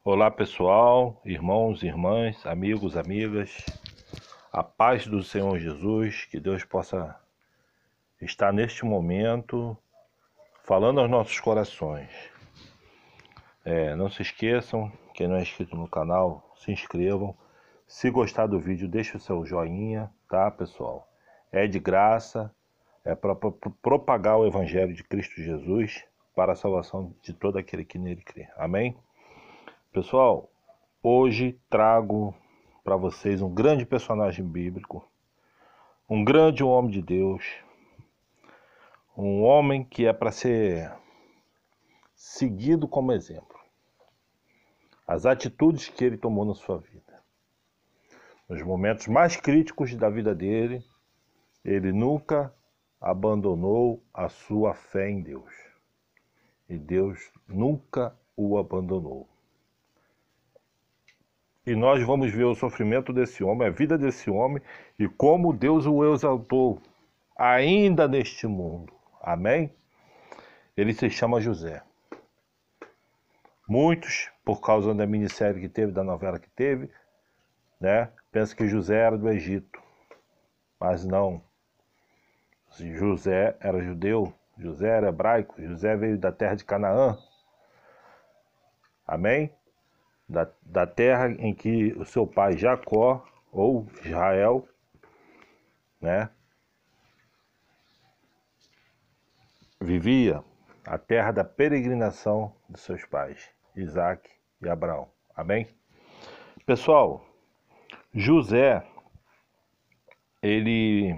Olá pessoal, irmãos, irmãs, amigos, amigas, a paz do Senhor Jesus, que Deus possa estar neste momento falando aos nossos corações. Não se esqueçam, quem não é inscrito no canal, se inscrevam. Se gostar do vídeo, deixe o seu joinha, tá pessoal? É de graça, é para propagar o Evangelho de Cristo Jesus para a salvação de todo aquele que nele crê. Amém? Pessoal, hoje trago para vocês um grande personagem bíblico, um grande homem de Deus, um homem que é para ser seguido como exemplo. As atitudes que ele tomou na sua vida. Nos momentos mais críticos da vida dele, ele nunca abandonou a sua fé em Deus. E Deus nunca o abandonou. E nós vamos ver o sofrimento desse homem, a vida desse homem e como Deus o exaltou ainda neste mundo. Amém? Ele se chama José. Muitos, por causa da minissérie que teve, da novela que teve, né, pensam que José era do Egito. Mas não. José era judeu, José era hebraico, José veio da terra de Canaã. Amém? Da terra em que o seu pai Jacó, ou Israel, né, vivia, a terra da peregrinação de seus pais, Isaac e Abraão. Amém? Pessoal, José, ele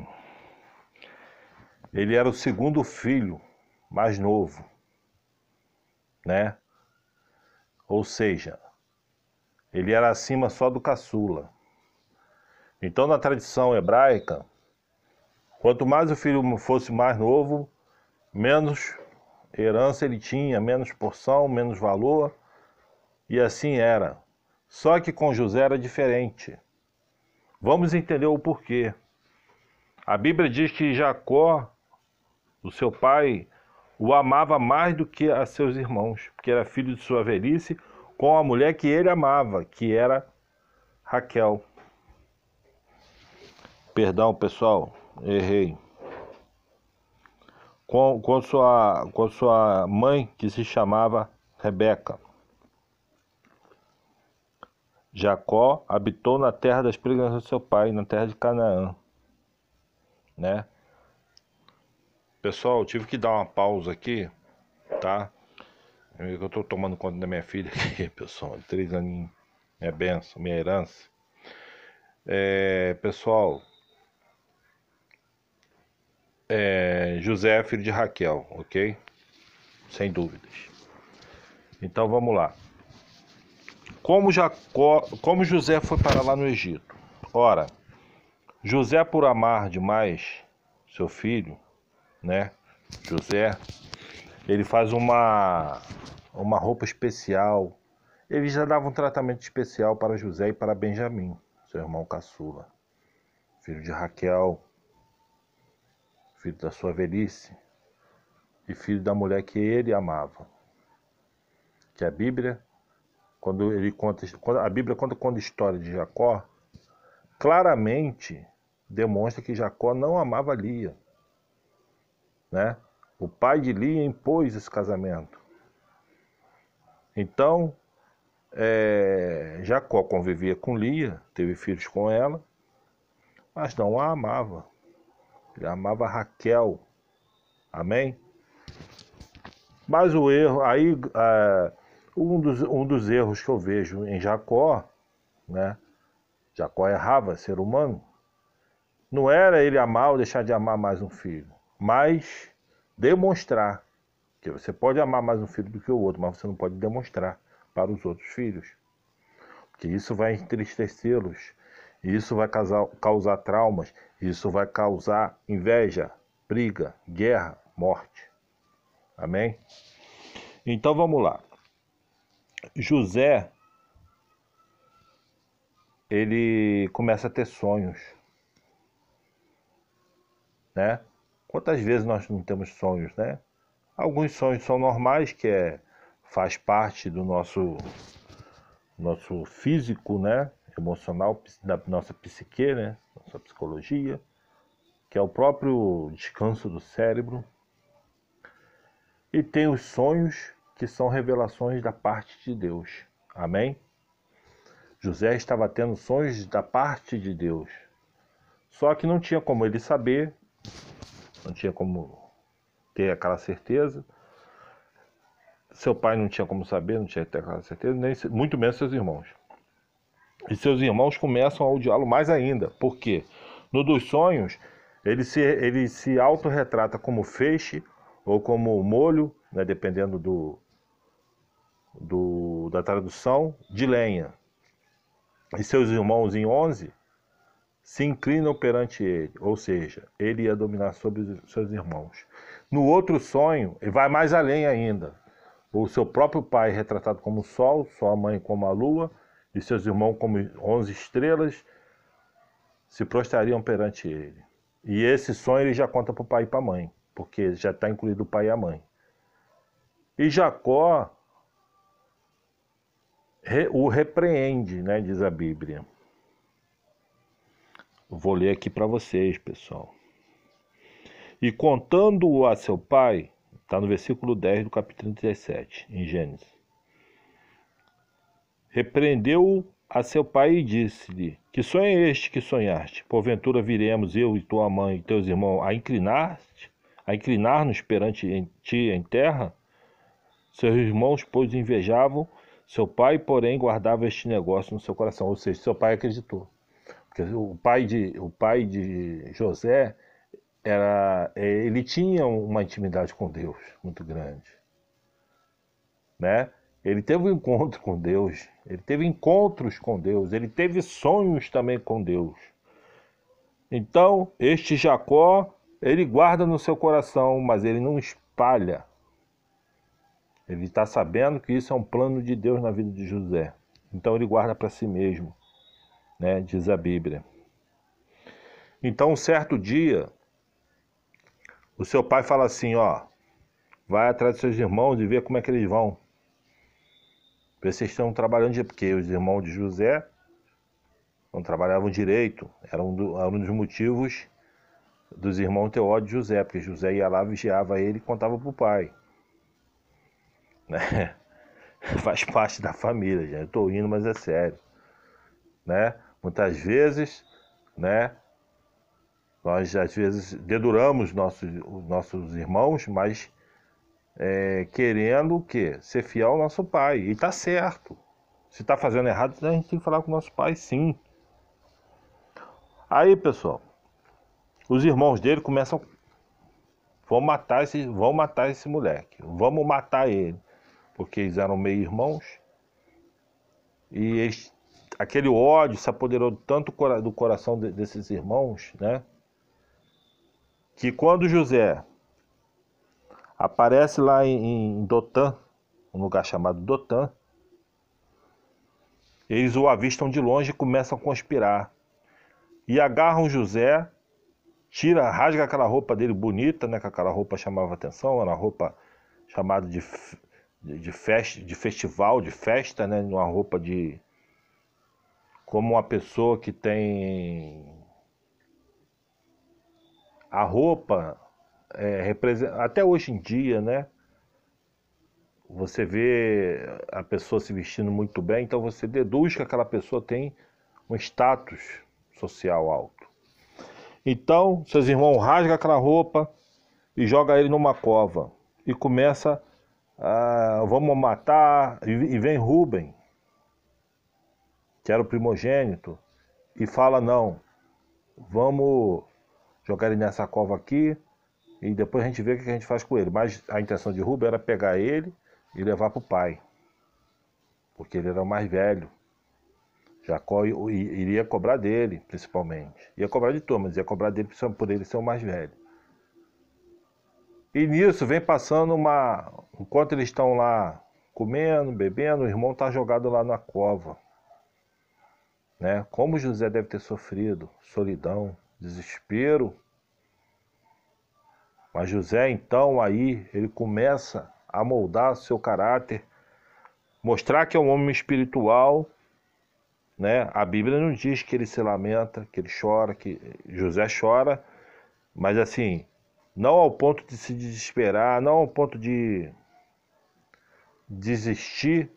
era o segundo filho mais novo, né? Ou seja, ele era acima só do caçula. Então, na tradição hebraica, quanto mais o filho fosse mais novo, menos herança ele tinha, menos porção, menos valor, e assim era. Só que com José era diferente. Vamos entender o porquê. A Bíblia diz que Jacó, o seu pai, o amava mais do que a seus irmãos, porque era filho de sua velhice, com a mulher que ele amava, que era Raquel. Perdão, pessoal, errei. Com sua mãe, que se chamava Rebeca. Jacó habitou na terra das peregrinações do seu pai, na terra de Canaã, né? Pessoal, eu tive que dar uma pausa aqui, tá? Eu tô tomando conta da minha filha aqui, pessoal, 3 aninhos, minha bênção, minha herança. Pessoal, José é filho de Raquel, ok? Sem dúvidas. Então vamos lá. Como José foi para lá no Egito? Ora, José, por amar demais seu filho, né? José, ele faz uma roupa especial. Ele já dava um tratamento especial para José e para Benjamim, seu irmão caçula, filho de Raquel, filho da sua velhice e filho da mulher que ele amava. Que a Bíblia, quando a Bíblia conta a história de Jacó, claramente demonstra que Jacó não amava Lia, né? O pai de Lia impôs esse casamento. Então, Jacó convivia com Lia, teve filhos com ela, mas não a amava. Ele amava Raquel. Amém? Mas o erro, aí, um dos erros que eu vejo em Jacó, né? Jacó errava, ser humano. Não era ele amar ou deixar de amar mais um filho, mas demonstrar que você pode amar mais um filho do que o outro, mas você não pode demonstrar para os outros filhos, porque isso vai entristecê-los, isso vai causar traumas, isso vai causar inveja, briga, guerra, morte. Amém? Então vamos lá. José, ele começa a ter sonhos, né? Quantas vezes nós não temos sonhos, né? Alguns sonhos são normais, faz parte do nosso físico, né? Emocional, da nossa psique, né? Nossa psicologia, que é o próprio descanso do cérebro. E tem os sonhos que são revelações da parte de Deus. Amém? José estava tendo sonhos da parte de Deus. Só que não tinha como ele saber, não tinha como ter aquela certeza. Seu pai não tinha como saber, não tinha que ter aquela certeza, nem, muito menos seus irmãos. E seus irmãos começam a odiá-lo mais ainda. Por quê? No dos sonhos, ele se autorretrata como feixe ou como molho, né, dependendo da tradução, de lenha. E seus irmãos em 11 se inclinam perante ele, ou seja, ele ia dominar sobre os seus irmãos. No outro sonho, ele vai mais além ainda. O seu próprio pai retratado como o sol, sua mãe como a lua, e seus irmãos como 11 estrelas, se prostrariam perante ele. E esse sonho ele já conta para o pai e para a mãe, porque já está incluído o pai e a mãe. E Jacó o repreende, né, diz a Bíblia. Vou ler aqui para vocês, pessoal. E contando-o a seu pai, está no versículo 10 do capítulo 37, em Gênesis. Repreendeu-o a seu pai e disse-lhe: Que sonho é este que sonhaste? Porventura viremos eu e tua mãe e teus irmãos a inclinar-nos perante ti em terra? Seus irmãos, pois, invejavam, seu pai, porém, guardava este negócio no seu coração. Ou seja, seu pai acreditou. Porque o pai de José, ele tinha uma intimidade com Deus muito grande, né? Ele teve um encontro com Deus, ele teve encontros com Deus, ele teve sonhos também com Deus. Então, este Jacó, ele guarda no seu coração, mas ele não espalha. Ele está sabendo que isso é um plano de Deus na vida de José. Então ele guarda para si mesmo, né? Diz a Bíblia. Então, um certo dia, o seu pai fala assim, ó, vai atrás dos seus irmãos e vê como é que eles vão. Vê se eles estão trabalhando, porque os irmãos de José não trabalhavam direito. Era um dos motivos dos irmãos ter ódio de José, porque José ia lá, vigiava ele e contava para o pai. Né? Faz parte da família, gente. Eu estou rindo, mas é sério. Né? Muitas vezes, né, nós às vezes deduramos os nossos irmãos, mas querendo o quê? Ser fiel ao nosso pai. E está certo. Se está fazendo errado, a gente tem que falar com o nosso pai, sim. Aí, pessoal, os irmãos dele começam, vão matar esse moleque, vamos matar ele, porque eles eram meio irmãos, e aquele ódio se apoderou tanto do coração desses irmãos, né, que quando José aparece lá em Dotã, um lugar chamado Dotã, eles o avistam de longe e começam a conspirar. E agarram José, rasga aquela roupa dele bonita, né? Que aquela roupa chamava atenção, era uma roupa chamada de festival, de festa, né? Uma roupa como uma pessoa que tem... A roupa representa... Até hoje em dia, né? Você vê a pessoa se vestindo muito bem, então você deduz que aquela pessoa tem um status social alto. Então, seus irmãos rasgam aquela roupa e jogam ele numa cova. E começa vamos matar. E vem Rúben, que era o primogênito, e fala, não, vamos jogar ele nessa cova aqui e depois a gente vê o que a gente faz com ele. Mas a intenção de Rúben era pegar ele e levar para o pai, porque ele era o mais velho. Jacó iria cobrar dele, principalmente. Ia cobrar de todo, mas ia cobrar dele por ele ser o mais velho. E nisso vem passando enquanto eles estão lá comendo, bebendo, o irmão está jogado lá na cova. né? Como José deve ter sofrido, solidão, desespero. Mas José, então, aí, ele começa a moldar seu caráter, mostrar que é um homem espiritual, né? A Bíblia não diz que ele se lamenta, que ele chora, que José chora, mas assim, não ao ponto de se desesperar, não ao ponto de desistir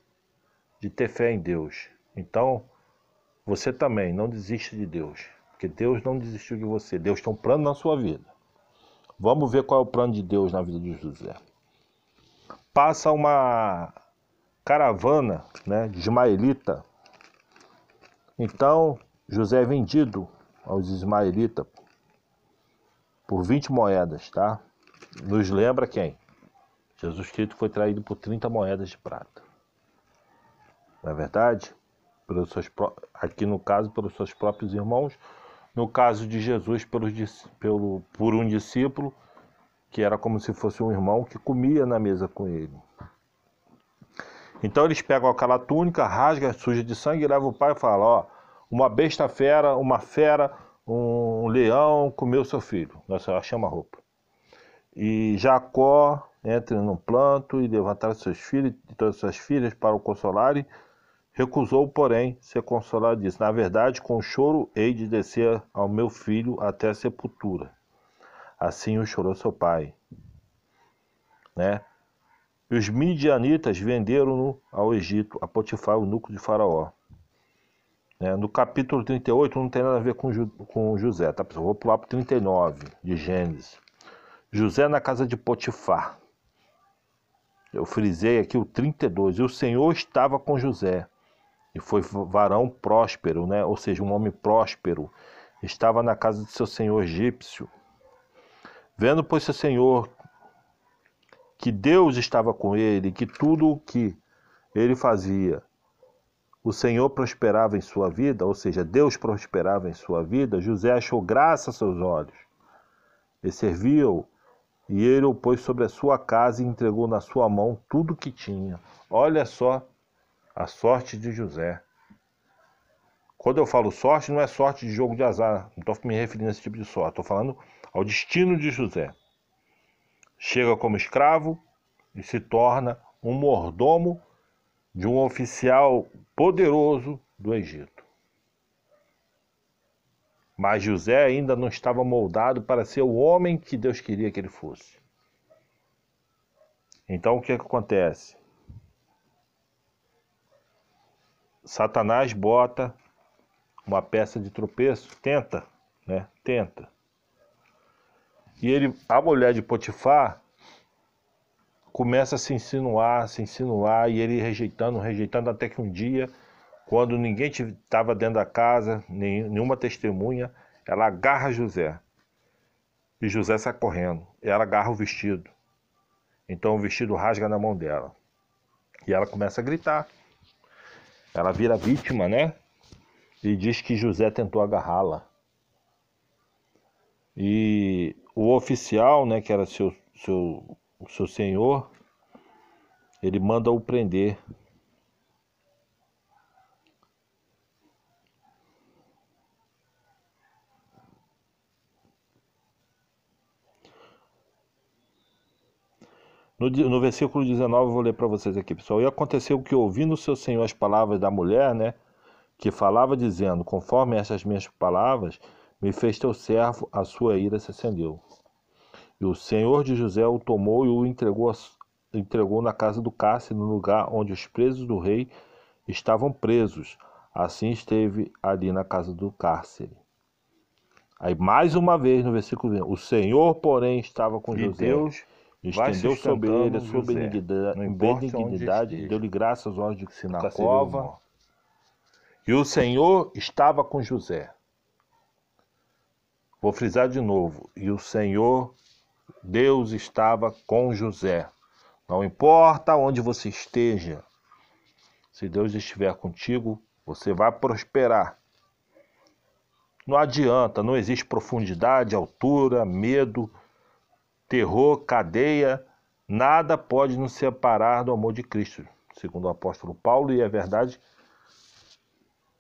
de ter fé em Deus. Então, você também não desiste de Deus, porque Deus não desistiu de você. Deus tem um plano na sua vida. Vamos ver qual é o plano de Deus na vida de José. Passa uma caravana, né, de ismaelita. Então, José é vendido aos ismaelitas por 20 moedas, tá? Nos lembra quem? Jesus Cristo foi traído por 30 moedas de prata. Não é verdade? Aqui no caso, pelos seus próprios irmãos. No caso de Jesus, por um discípulo, que era como se fosse um irmão que comia na mesa com ele. Então eles pegam aquela túnica, rasgam, suja de sangue, e levam o pai e falam, ó, uma besta fera, um leão comeu seu filho. Nossa, chama a roupa. E Jacó entra no planto e levantaram seus filhos e todas as suas filhas para o consolarem. Recusou, porém, ser consolado e disse, na verdade, com choro hei de descer ao meu filho até a sepultura. Assim o chorou seu pai. Né? E os midianitas venderam-no ao Egito, a Potifar, o eunuco de Faraó. Né? No capítulo 38 não tem nada a ver com José, tá, pessoal? Vou pular para o 39 de Gênesis. José na casa de Potifar. Eu frisei aqui o 32. E o Senhor estava com José. E foi varão próspero, né? Ou seja, um homem próspero. Estava na casa de seu senhor egípcio. Vendo, pois, seu senhor que Deus estava com ele, que tudo o que ele fazia, o Senhor prosperava em sua vida, ou seja, Deus prosperava em sua vida, José achou graça a seus olhos. E serviu-o, e ele o pôs sobre a sua casa e entregou na sua mão tudo o que tinha. Olha só a sorte de José. Quando eu falo sorte, não é sorte de jogo de azar. Não estou me referindo a esse tipo de sorte. Estou falando ao destino de José. Chega como escravo e se torna um mordomo de um oficial poderoso do Egito. Mas José ainda não estava moldado para ser o homem que Deus queria que ele fosse. Então o que acontece? Satanás bota uma peça de tropeço, tenta. E a mulher de Potifar começa a se insinuar, e ele rejeitando, até que um dia, quando ninguém estava dentro da casa, nenhuma testemunha, ela agarra José. E José sai correndo. Ela agarra o vestido. Então o vestido rasga na mão dela. E ela começa a gritar. Ela vira vítima, né? E diz que José tentou agarrá-la. E o oficial, né, que era o seu senhor, ele manda o prender. No versículo 19, eu vou ler para vocês aqui, pessoal. E aconteceu que, ouvindo o seu senhor as palavras da mulher, né, que falava dizendo, conforme estas minhas palavras, me fez teu servo, a sua ira se acendeu. E o senhor de José o tomou e o entregou na casa do cárcere, no lugar onde os presos do rei estavam presos. Assim esteve ali na casa do cárcere. Aí mais uma vez no versículo 20, o Senhor, porém, estava com José. Deus estendeu sobre ele a sua benignidade e deu-lhe graça aos olhos de que se na cova. E o Senhor estava com José. Vou frisar de novo. E o Senhor, Deus estava com José. Não importa onde você esteja, se Deus estiver contigo, você vai prosperar. Não adianta, não existe profundidade, altura, medo, terror, cadeia, nada pode nos separar do amor de Cristo, segundo o apóstolo Paulo, e é verdade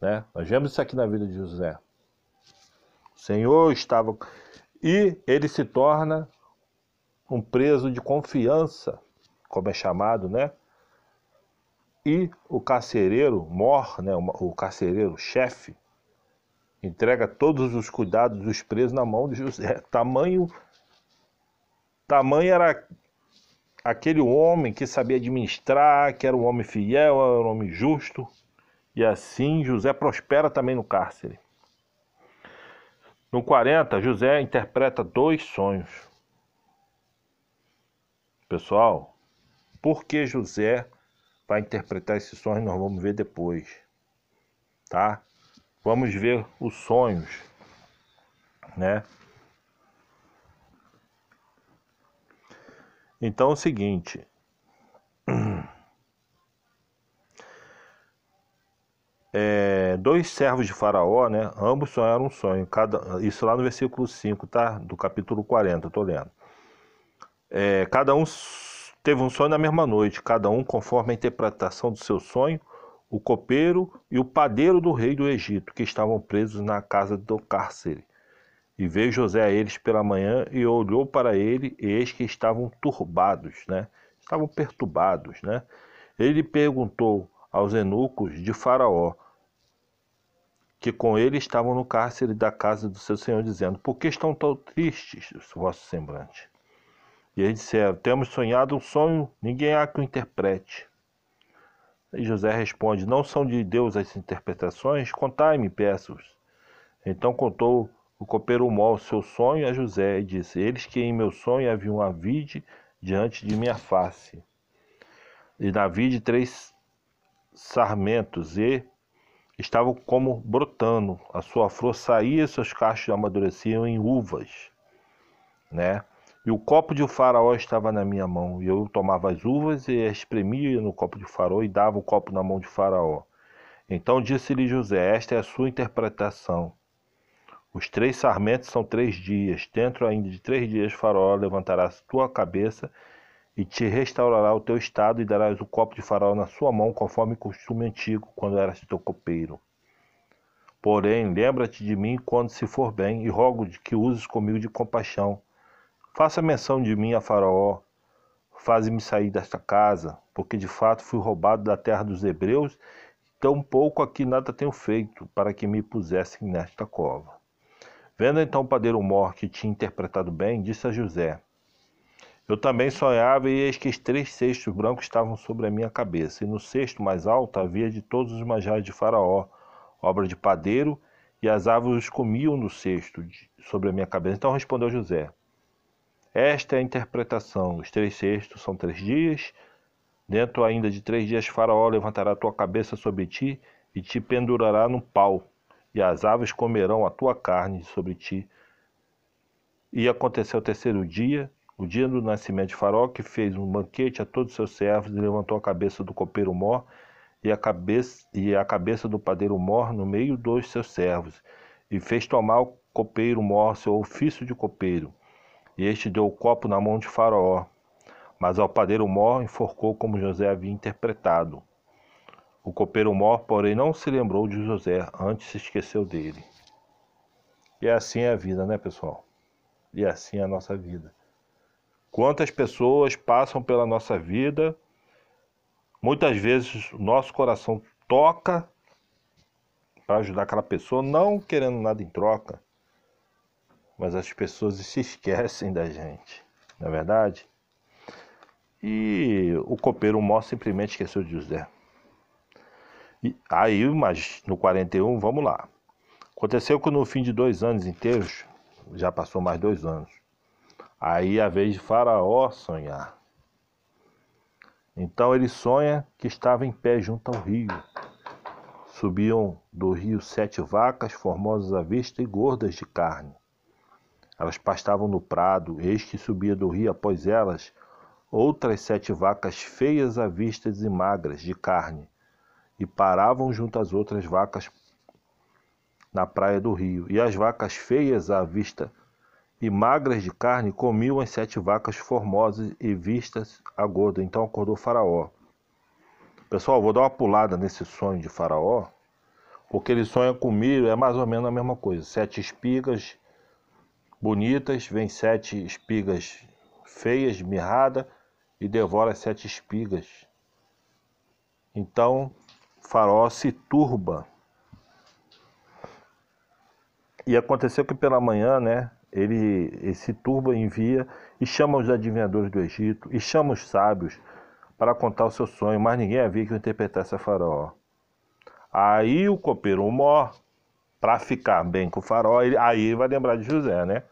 né? Nós vemos isso aqui na vida de José. O Senhor estava... E ele se torna um preso de confiança, como é chamado, né? E o carcereiro Mor, né? O carcereiro chefe, entrega todos os cuidados dos presos na mão de José. Tamanho era aquele homem que sabia administrar, que era um homem fiel, era um homem justo. E assim José prospera também no cárcere. No 40, José interpreta 2 sonhos. Pessoal, por que José vai interpretar esses sonhos? Nós vamos ver depois, tá? Vamos ver os sonhos, né? Então é o seguinte... 2 servos de Faraó, né? Ambos sonharam um sonho. Isso lá no versículo 5, tá? Do capítulo 40, eu tô lendo. Cada um teve um sonho na mesma noite, cada um conforme a interpretação do seu sonho, o copeiro e o padeiro do rei do Egito, que estavam presos na casa do cárcere. E veio José a eles pela manhã e olhou para ele, e eis que estavam turbados, né? Estavam perturbados, né? Ele perguntou aos eunucos de Faraó, que com ele estavam no cárcere da casa do seu senhor, dizendo: por que estão tão tristes os vossos semblantes? E eles disseram: temos sonhado um sonho, ninguém há que o interprete. E José responde: não são de Deus as interpretações? Contai-me, peço-vos. Então contou o copeiro Mó o seu sonho a José e disse: eles que em meu sonho havia uma vide diante de minha face, e na vide 3 sarmentos, e estavam como brotando, a sua flor saía, seus cachos amadureciam em uvas, né? E o copo de Faraó estava na minha mão, e eu tomava as uvas e as espremia no copo de Faraó e dava o copo na mão de Faraó. Então disse-lhe José: esta é a sua interpretação. Os 3 sarmentos são 3 dias. Dentro ainda de 3 dias Faraó levantará a tua cabeça e te restaurará o teu estado, e darás o copo de Faraó na sua mão, conforme o costume antigo, quando eras teu copeiro. Porém, lembra-te de mim quando se for bem, e rogo que uses comigo de compaixão. Faça menção de mim a Faraó, faze-me sair desta casa, porque de fato fui roubado da terra dos hebreus, tão pouco aqui nada tenho feito, para que me pusessem nesta cova. Vendo então o padeiro Mor que tinha interpretado bem, disse a José: eu também sonhava, e eis que 3 cestos brancos estavam sobre a minha cabeça, e no cesto mais alto havia de todos os manjares de Faraó, obra de padeiro, e as aves os comiam no cesto sobre a minha cabeça. Então respondeu José: esta é a interpretação, os 3 cestos são 3 dias, dentro ainda de 3 dias Faraó levantará a tua cabeça sobre ti, e te pendurará no pau, e as aves comerão a tua carne sobre ti. E aconteceu o 3º dia, o dia do nascimento de Faraó, que fez um banquete a todos os seus servos, e levantou a cabeça do copeiro Mor e a cabeça do padeiro Mor no meio dos seus servos, e fez tomar o copeiro Mor seu ofício de copeiro, e este deu o copo na mão de Faraó, mas ao padeiro Mor enforcou como José havia interpretado. O copeiro Mor, porém, não se lembrou de José, antes se esqueceu dele. E assim é a vida, né, pessoal? E assim é a nossa vida. Quantas pessoas passam pela nossa vida, muitas vezes o nosso coração toca para ajudar aquela pessoa, não querendo nada em troca, mas as pessoas se esquecem da gente, não é verdade? E o copeiro Mó simplesmente esqueceu de José. E aí, mas no 41, vamos lá. Aconteceu que no fim de 2 anos inteiros, já passou mais 2 anos, aí a vez de Faraó sonhar. Então ele sonha que estava em pé junto ao rio. Subiam do rio 7 vacas, formosas à vista e gordas de carne. Elas pastavam no prado, eis que subia do rio após elas outras 7 vacas feias à vista e magras de carne, e paravam junto às outras vacas na praia do rio. E as vacas feias à vista e magras de carne comiam as 7 vacas formosas e vistas a gorda. Então acordou Faraó. Pessoal, vou dar uma pulada nesse sonho de Faraó. porque ele sonha com milho, é mais ou menos a mesma coisa. 7 espigas bonitas, vem 7 espigas feias, mirradas, e devora as 7 espigas. Então, Faraó se turba. E aconteceu que pela manhã, né, ele se turba, envia e chama os adivinhadores do Egito e chama os sábios para contar o seu sonho, mas ninguém havia que o interpretasse a Faraó. Aí o copeiro Mó, para ficar bem com o Faraó, aí vai lembrar de José, né?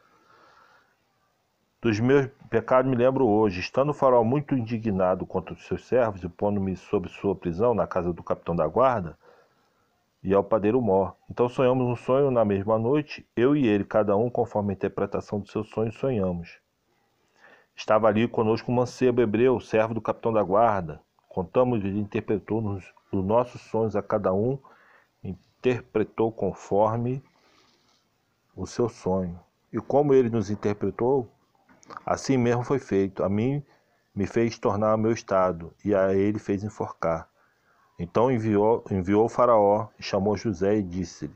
Dos meus pecados me lembro hoje, estando o Faraó muito indignado contra os seus servos e pondo-me sob sua prisão na casa do capitão da guarda, e ao padeiro Mó. Então sonhamos um sonho na mesma noite, eu e ele, cada um conforme a interpretação do seu sonho, sonhamos. Estava ali conosco um mancebo hebreu, servo do capitão da guarda. Contamos e ele interpretou-nos os nossos sonhos, a cada um interpretou conforme o seu sonho. E como ele nos interpretou, assim mesmo foi feito. A mim me fez tornar ao meu estado, e a ele fez enforcar. Então enviou o Faraó, e chamou José e disse-lhe.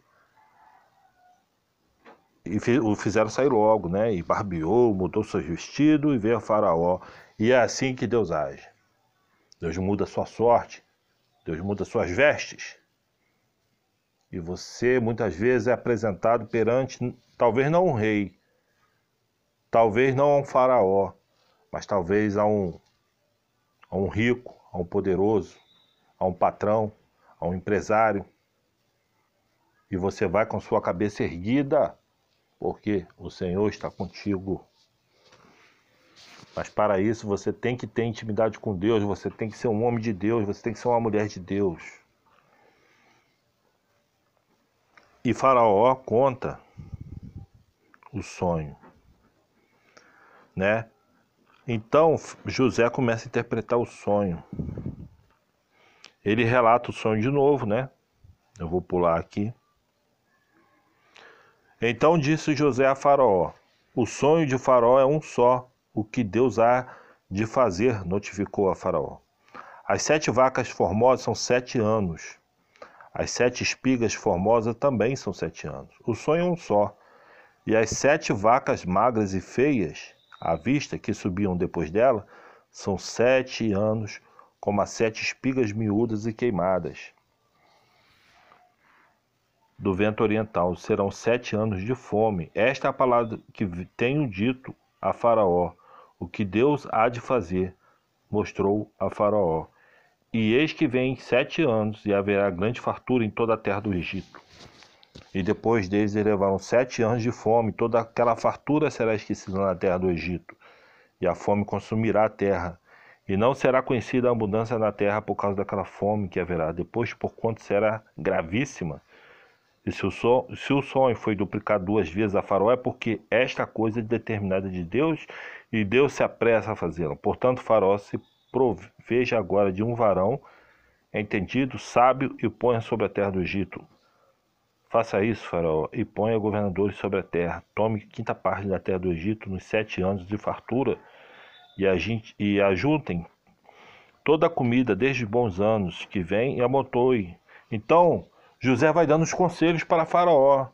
E o fizeram sair logo, né? E barbeou, mudou seus vestidos e veio a Faraó. E é assim que Deus age. Deus muda a sua sorte, Deus muda suas vestes. E você muitas vezes é apresentado perante, talvez não um rei, talvez não a um faraó, mas talvez a um rico, a um poderoso, a um patrão, a um empresário. E você vai com sua cabeça erguida, porque o Senhor está contigo. Mas para isso você tem que ter intimidade com Deus, você tem que ser um homem de Deus, você tem que ser uma mulher de Deus. E Faraó conta o sonho, né? Então José começa a interpretar o sonho. Ele relata o sonho de novo, né? Eu vou pular aqui. Então disse José a Faraó: o sonho de Faraó é um só, o que Deus há de fazer, notificou a Faraó. As 7 vacas formosas são 7 anos. As 7 espigas formosas também são 7 anos. O sonho é um só. E as 7 vacas magras e feias, à vista, que subiam depois dela, são 7 anos, como as 7 espigas miúdas e queimadas do vento oriental. Serão 7 anos de fome. Esta é a palavra que tenho dito a Faraó. O que Deus há de fazer, mostrou a Faraó. E eis que vem 7 anos, e haverá grande fartura em toda a terra do Egito. E depois deles levarão 7 anos de fome, toda aquela fartura será esquecida na terra do Egito, e a fome consumirá a terra. E não será conhecida a abundância na terra por causa daquela fome que haverá depois, porquanto será gravíssima. E se o sonho foi duplicado 2 vezes a Faraó, é porque esta coisa é determinada de Deus, e Deus se apressa a fazê-la. Portanto, Faraó se proveja agora de um varão entendido, sábio, e ponha sobre a terra do Egito. Faça isso, Faraó, e ponha governadores sobre a terra. Tome 5ª parte da terra do Egito nos 7 anos de fartura, e ajuntem toda a comida desde bons anos que vem, e amontoe. Então José vai dando os conselhos para Faraó.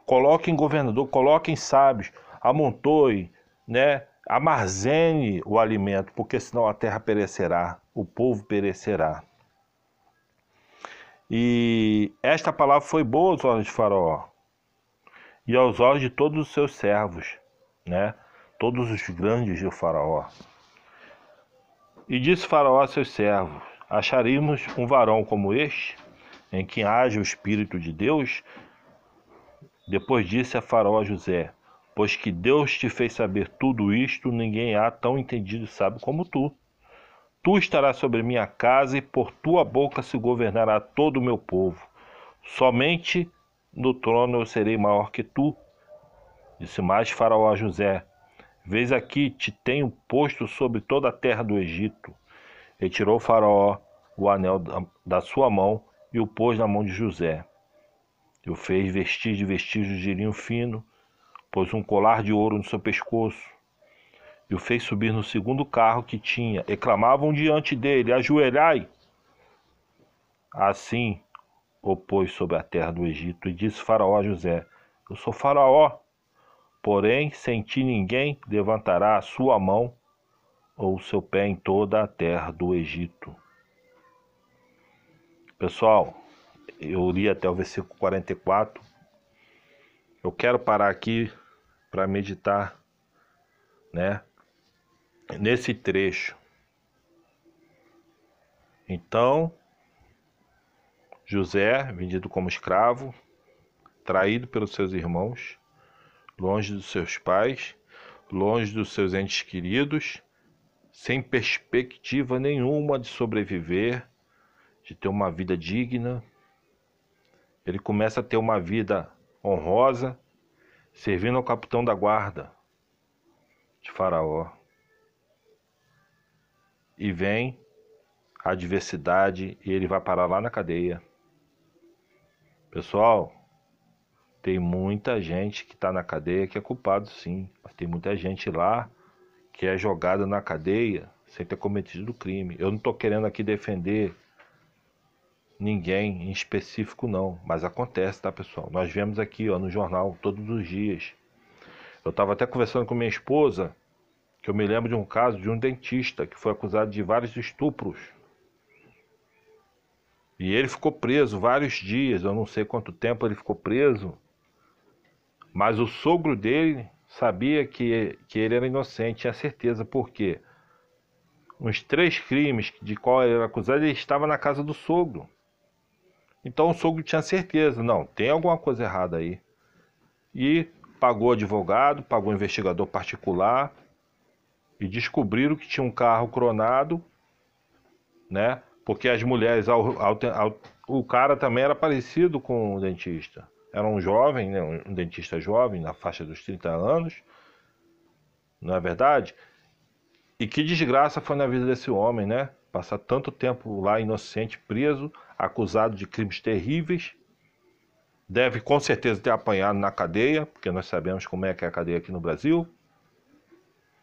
Coloquem governador, coloquem sábios, amontoe, né? Armazene o alimento, porque senão a terra perecerá, o povo perecerá. E esta palavra foi boa aos olhos de Faraó e aos olhos de todos os seus servos, né? Todos os grandes de Faraó. E disse Faraó a seus servos: acharíamos um varão como este, em quem haja o Espírito de Deus? Depois disse a Faraó a José: pois que Deus te fez saber tudo isto, ninguém há tão entendido e sábio como tu. Tu estarás sobre minha casa, e por tua boca se governará todo o meu povo. Somente no trono eu serei maior que tu. Disse mais Faraó a José: vês aqui, te tenho posto sobre toda a terra do Egito. Retirou Faraó o anel da sua mão e o pôs na mão de José. E o fez vestir de vestígios de linho fino, pôs um colar de ouro no seu pescoço, e o fez subir no 2º carro que tinha. E clamavam diante dele: ajoelhai. Assim opôs sobre a terra do Egito, e disse Faraó a José: Eu sou Faraó, porém sem ti ninguém levantará a sua mão ou o seu pé em toda a terra do Egito. Pessoal, eu li até o versículo 44. Eu quero parar aqui para meditar, né, nesse trecho. Então, José, vendido como escravo, traído pelos seus irmãos, longe dos seus pais, longe dos seus entes queridos, sem perspectiva nenhuma de sobreviver, de ter uma vida digna. Ele começa a ter uma vida honrosa, servindo ao capitão da guarda de Faraó. E vem a adversidade e ele vai parar lá na cadeia. Pessoal, tem muita gente que está na cadeia que é culpado, sim. Mas tem muita gente lá que é jogada na cadeia sem ter cometido crime. Eu não estou querendo aqui defender ninguém em específico, não. Mas acontece, tá, pessoal? Nós vemos aqui, ó, no jornal todos os dias. Eu estava até conversando com minha esposa, que eu me lembro de um caso de um dentista que foi acusado de vários estupros. E ele ficou preso vários dias, eu não sei quanto tempo ele ficou preso. Mas o sogro dele sabia que ele era inocente, tinha certeza, porque uns 3 crimes de qual ele era acusado, ele estava na casa do sogro. Então o sogro tinha certeza, não, tem alguma coisa errada aí. E pagou advogado, pagou investigador particular, e descobriram que tinha um carro clonado, né? Porque as mulheres, o cara também era parecido com o dentista. Era um jovem, né? Um dentista jovem, na faixa dos 30 anos, não é verdade? E que desgraça foi na vida desse homem, né? Passar tanto tempo lá inocente, preso, acusado de crimes terríveis. Deve com certeza ter apanhado na cadeia, porque nós sabemos como é que é a cadeia aqui no Brasil.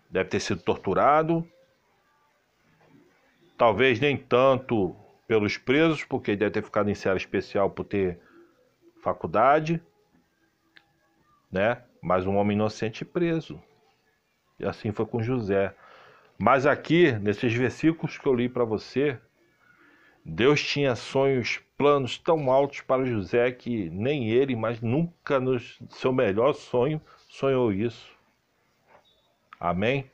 Deve ter sido torturado. Talvez nem tanto pelos presos, porque ele deve ter ficado em cela especial por ter faculdade, né? Mas um homem inocente preso. E assim foi com José. Mas aqui, nesses versículos que eu li para você, Deus tinha sonhos, planos tão altos para José que nem ele, mas nunca no seu melhor sonho, sonhou isso. Amém?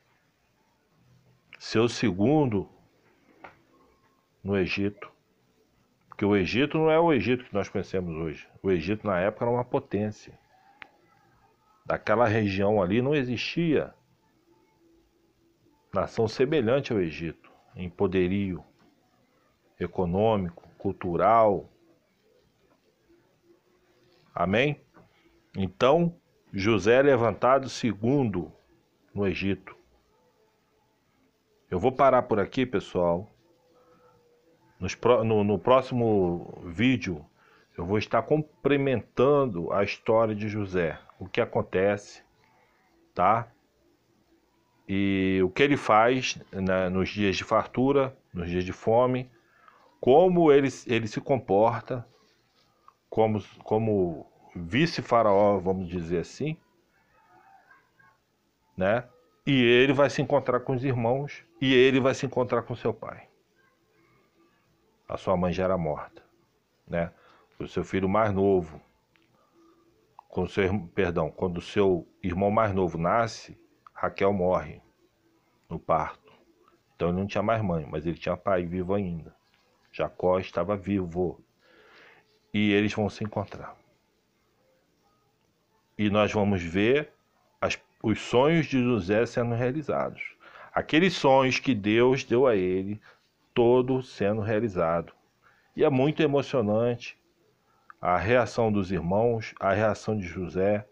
Seu segundo no Egito. Porque o Egito não é o Egito que nós conhecemos hoje. O Egito na época era uma potência. Daquela região ali não existia nação semelhante ao Egito, em poderio econômico, cultural. Amém? Então, José é levantado segundo no Egito. Eu vou parar por aqui, pessoal. No próximo vídeo, eu vou estar complementando a história de José. O que acontece, tá? E o que ele faz, né, nos dias de fartura, nos dias de fome, como ele se comporta como vice-faraó, vamos dizer assim, né? E ele vai se encontrar com os irmãos e ele vai se encontrar com seu pai. A sua mãe já era morta, né? O seu filho mais novo, quando o seu irmão mais novo nasce, Raquel morre no parto. Então ele não tinha mais mãe, mas ele tinha pai vivo ainda. Jacó estava vivo. E eles vão se encontrar. E nós vamos ver os sonhos de José sendo realizados. Aqueles sonhos que Deus deu a ele, todos sendo realizados. E é muito emocionante a reação dos irmãos, a reação de José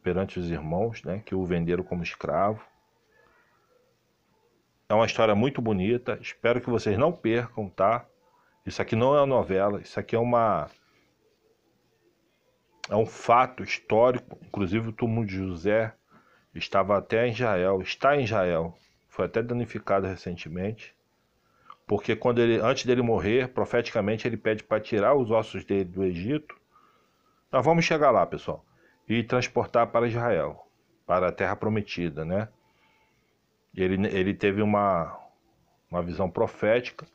perante os irmãos, né, que o venderam como escravo. É uma história muito bonita, espero que vocês não percam, tá? Isso aqui não é uma novela, isso aqui é um fato histórico. Inclusive o túmulo de José estava até em Israel, está em Israel, foi até danificado recentemente. porque antes dele morrer, profeticamente ele pede para tirar os ossos dele do Egito. Nós vamos chegar lá, pessoal, e transportar para Israel, para a Terra Prometida, né? Ele teve uma visão profética,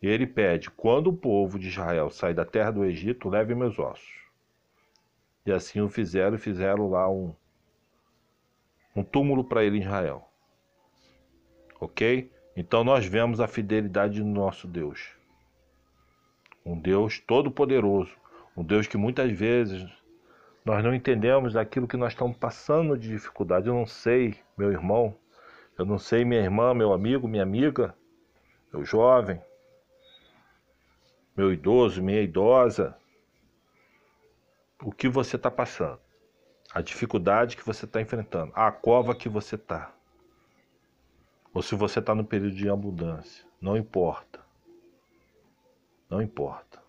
e ele pede: quando o povo de Israel sair da terra do Egito, leve meus ossos. E assim o fizeram, e fizeram lá um túmulo para ele em Israel. Ok? Então nós vemos a fidelidade do nosso Deus. Um Deus todo-poderoso. Um Deus que muitas vezes nós não entendemos aquilo que nós estamos passando de dificuldade. Eu não sei, meu irmão, eu não sei, minha irmã, meu amigo, minha amiga, meu jovem, meu idoso, minha idosa, o que você está passando, a dificuldade que você está enfrentando, a cova que você está, ou se você está no período de abundância, não importa, não importa.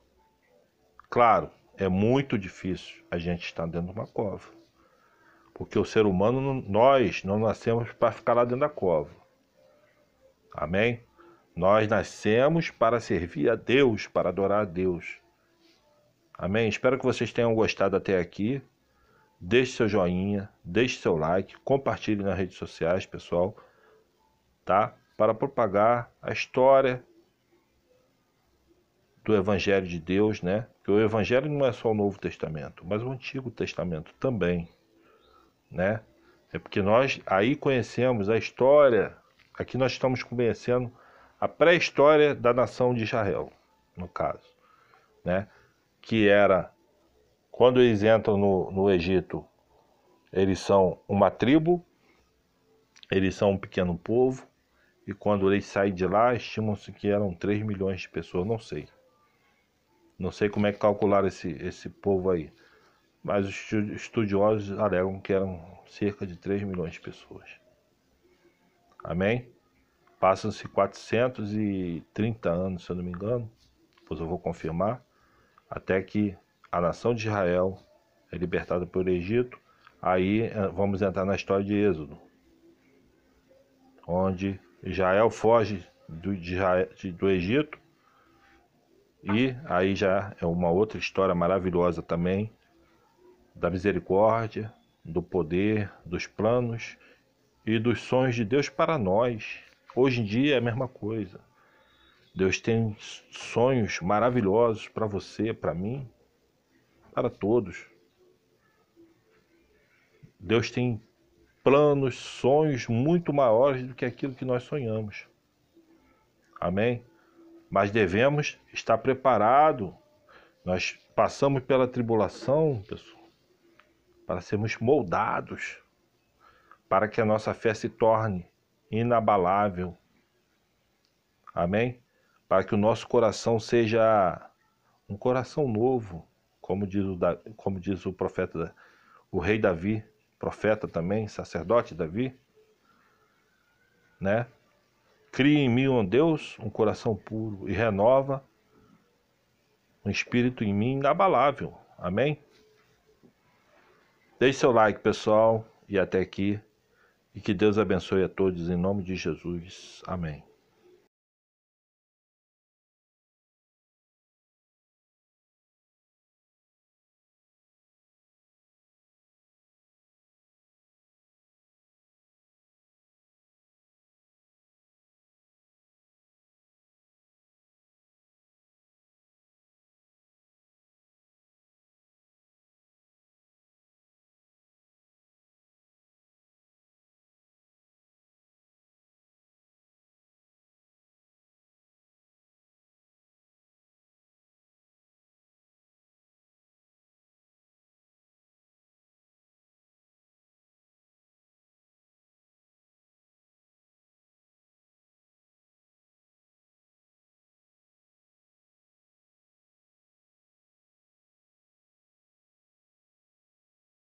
Claro, é muito difícil a gente estar dentro de uma cova, porque o ser humano, nós não nascemos para ficar lá dentro da cova, amém? Nós nascemos para servir a Deus, para adorar a Deus, amém? Espero que vocês tenham gostado até aqui. Deixe seu joinha, deixe seu like, compartilhe nas redes sociais, pessoal, tá? Para propagar a história do Evangelho de Deus, né? Que o Evangelho não é só o Novo Testamento, mas o Antigo Testamento também, né? É porque nós aí conhecemos a história, aqui nós estamos conhecendo a pré-história da nação de Israel, no caso, né? Que era, quando eles entram no Egito, eles são uma tribo, eles são um pequeno povo, e quando eles saem de lá, estimam-se que eram 3 milhões de pessoas, não sei. Não sei como é que calcularam esse povo aí, mas os estudiosos alegam que eram cerca de 3 milhões de pessoas. Amém? Passam-se 430 anos, se eu não me engano, depois eu vou confirmar, até que a nação de Israel é libertada pelo Egito. Aí vamos entrar na história de Êxodo, onde Israel foge do Egito, e aí já é uma outra história maravilhosa também, da misericórdia, do poder, dos planos e dos sonhos de Deus para nós. Hoje em dia é a mesma coisa. Deus tem sonhos maravilhosos para você, para mim, para todos. Deus tem planos, sonhos muito maiores do que aquilo que nós sonhamos. Amém? Mas devemos estar preparados. Nós passamos pela tribulação, pessoal, para sermos moldados, para que a nossa fé se torne inabalável. Amém? Para que o nosso coração seja um coração novo, como diz o profeta, o rei Davi, profeta também, sacerdote Davi, né? Cria em mim, ó Deus, um coração puro e renova um espírito em mim inabalável. Amém? Deixe seu like, pessoal, e até aqui. E que Deus abençoe a todos em nome de Jesus. Amém.